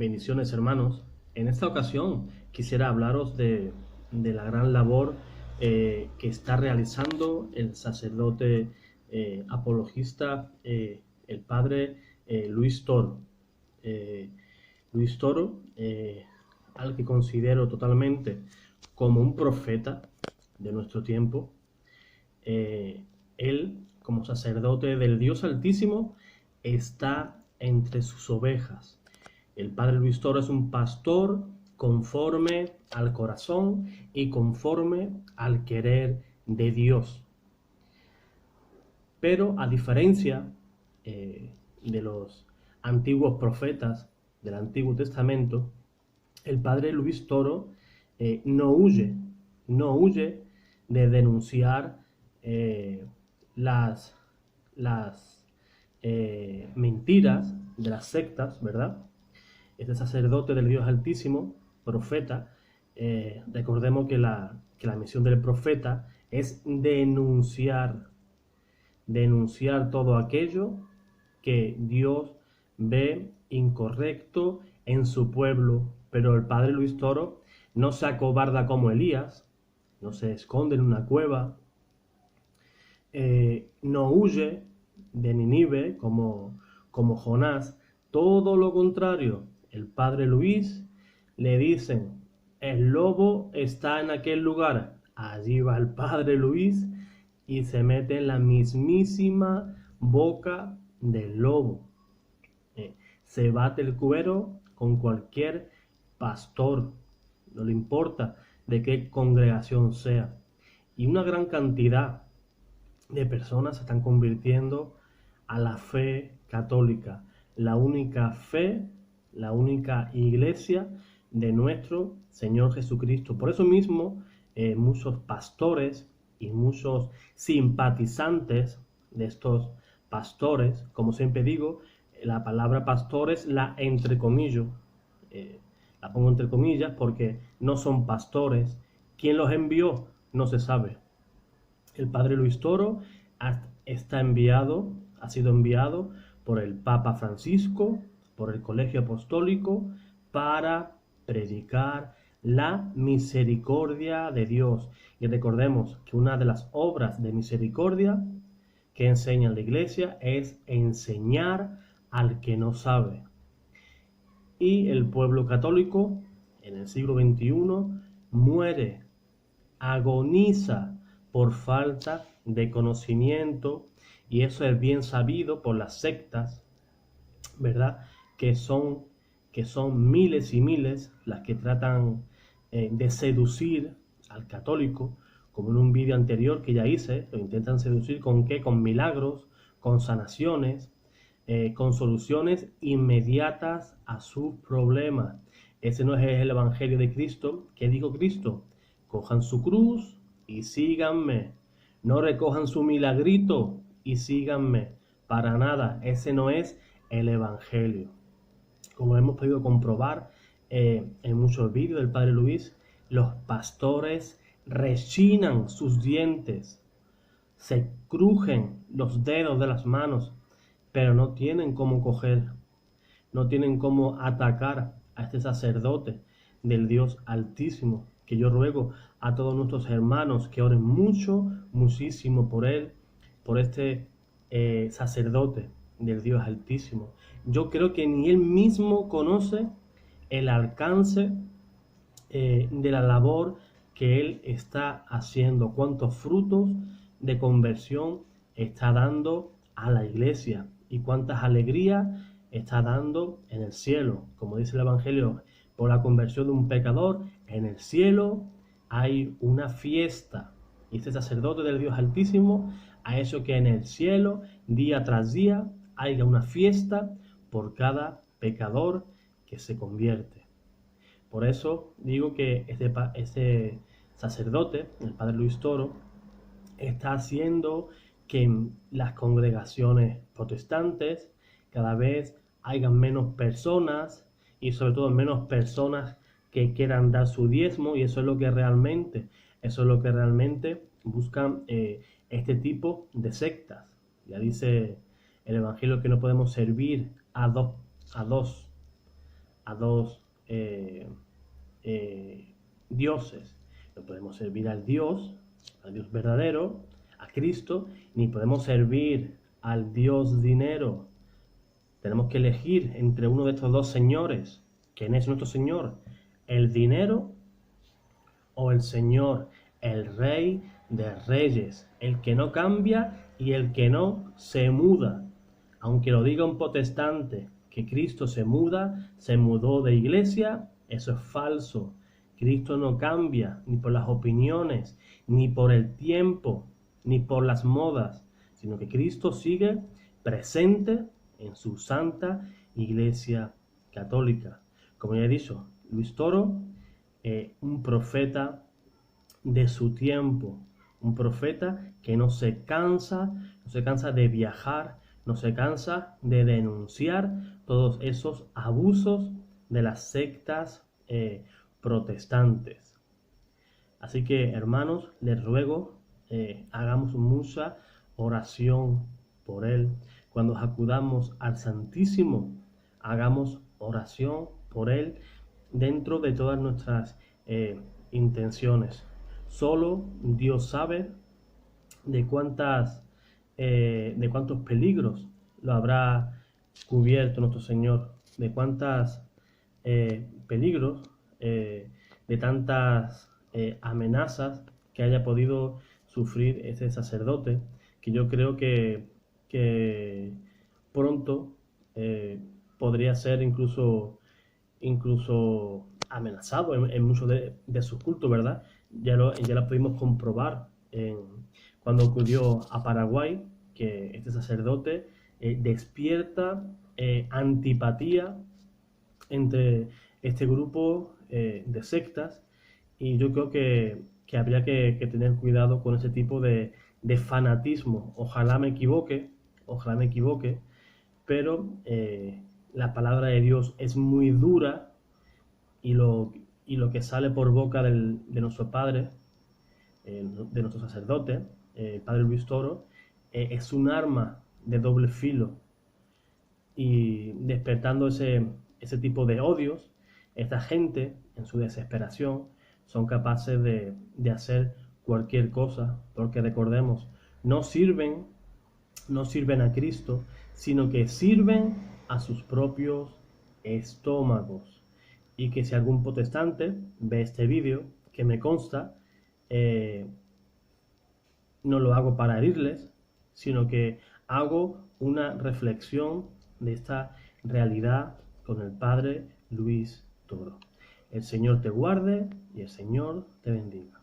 Bendiciones, hermanos. En esta ocasión quisiera hablaros de la gran labor que está realizando el sacerdote apologista, el padre Luis Toro. Eh, Luis Toro, al que considero totalmente como un profeta de nuestro tiempo. Él, como sacerdote del Dios Altísimo, está entre sus ovejas. El padre Luis Toro es un pastor conforme al corazón y conforme al querer de Dios. Pero a diferencia de los antiguos profetas del Antiguo Testamento, el padre Luis Toro no huye de denunciar las, las mentiras de las sectas, ¿verdad? Este sacerdote del Dios Altísimo, profeta, recordemos que la misión del profeta es denunciar todo aquello que Dios ve incorrecto en su pueblo. Pero el padre Luis Toro no se acobarda como Elías, no se esconde en una cueva, no huye de Nínive como Jonás. Todo lo contrario, el padre Luis le dicen, el lobo está en aquel lugar. Allí va el padre Luis y se mete en la mismísima boca del lobo. Se bate el cuero con cualquier pastor, no le importa de qué congregación sea. Y una gran cantidad de personas se están convirtiendo a la fe católica, la única fe, la única iglesia de nuestro Señor Jesucristo. Por eso mismo, muchos pastores y muchos simpatizantes de estos pastores, como siempre digo, la palabra pastores la entrecomillo, la pongo entre comillas porque no son pastores. ¿Quién los envió? No se sabe. El padre Luis Toro ha sido enviado por el Papa Francisco, por el Colegio Apostólico, para predicar la misericordia de Dios. Y recordemos que una de las obras de misericordia que enseña la Iglesia es enseñar al que no sabe. Y el pueblo católico en el siglo XXI muere, agoniza por falta de conocimiento, y eso es bien sabido por las sectas, ¿verdad? Que son miles y miles las que tratan de seducir al católico, como en un vídeo anterior que ya hice, lo intentan seducir ¿con qué? Con milagros, con sanaciones, con soluciones inmediatas a sus problemas. Ese no es el Evangelio de Cristo. ¿Qué dijo Cristo? Cojan su cruz y síganme. No recojan su milagrito y síganme. Para nada, ese no es el Evangelio. Como hemos podido comprobar en muchos vídeos del Padre Luis, los pastores rechinan sus dientes, se crujen los dedos de las manos, pero no tienen cómo coger, no tienen cómo atacar a este sacerdote del Dios Altísimo, que yo ruego a todos nuestros hermanos que oren mucho, muchísimo por él, por este sacerdote del Dios Altísimo. Yo creo que ni él mismo conoce el alcance de la labor que él está haciendo, cuántos frutos de conversión está dando a la iglesia y cuántas alegrías está dando en el cielo. Como dice el Evangelio, por la conversión de un pecador, en el cielo hay una fiesta. Y este sacerdote del Dios Altísimo ha hecho que en el cielo, día tras día, haya una fiesta por cada pecador que se convierte. Por eso digo que este sacerdote, el padre Luis Toro, está haciendo que en las congregaciones protestantes cada vez hayan menos personas, y sobre todo menos personas que quieran dar su diezmo, y eso es lo que realmente buscan este tipo de sectas. Ya dice el Evangelio que no podemos servir a dos a dos dioses. No podemos servir al Dios verdadero, a Cristo, ni podemos servir al Dios dinero. Tenemos que elegir entre uno de estos dos señores. ¿Quién es nuestro Señor? ¿El dinero o el Señor, el Rey de Reyes, el que no cambia y el que no se muda? Aunque lo diga un protestante que Cristo se mudó de iglesia, eso es falso. Cristo no cambia ni por las opiniones, ni por el tiempo, ni por las modas, sino que Cristo sigue presente en su santa iglesia católica. Como ya he dicho, Luis Toro, un profeta de su tiempo, un profeta que no se cansa de viajar, no se cansa de denunciar todos esos abusos de las sectas protestantes. Así que, hermanos, les ruego, hagamos mucha oración por él. Cuando acudamos al Santísimo, hagamos oración por él dentro de todas nuestras intenciones. Solo Dios sabe de cuántos peligros lo habrá cubierto nuestro Señor, de cuántos peligros, de tantas amenazas que haya podido sufrir ese sacerdote, que yo creo que pronto podría ser incluso amenazado en muchos de sus cultos, ¿verdad? Ya lo pudimos comprobar cuando acudió a Paraguay, que este sacerdote despierta antipatía entre este grupo de sectas, y yo creo que habría que tener cuidado con ese tipo de fanatismo. Ojalá me equivoque, pero la palabra de Dios es muy dura, y lo que sale por boca de nuestro Padre, de nuestro sacerdote, el Padre Luis Toro, es un arma de doble filo, y despertando ese tipo de odios, esta gente, en su desesperación, son capaces de hacer cualquier cosa, porque recordemos, no sirven a Cristo, sino que sirven a sus propios estómagos. Y que si algún protestante ve este vídeo, que me consta, no lo hago para herirles, sino que hago una reflexión de esta realidad con el Padre Luis Toro. El Señor te guarde y el Señor te bendiga.